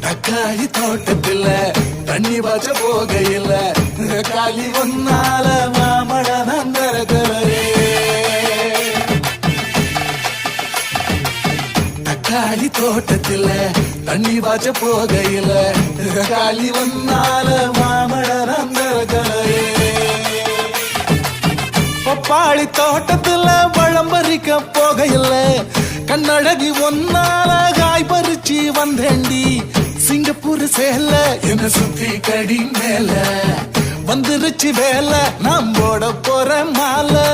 தக்காளி தோட்டத்துல தண்ணி பாய்ச்ச போகையில காலி ஒன்னால மாமழ நந்தரகரே. தக்காளி தோட்டத்துல தண்ணி பாய்ச்ச போகையில காலி ஒன்னால மாமழ நந்தரகரே. பப்பாளி தோட்டத்துல பழம் பறிக்க போகையில கண்ணழகி ஒன்னால காய் பறிச்சு வந்தேண்டி. சிங்கப்பூர் சேல என்ன சுத்தி கடி மேல வந்துருச்சு வேலை நாம் போட போற மாலை.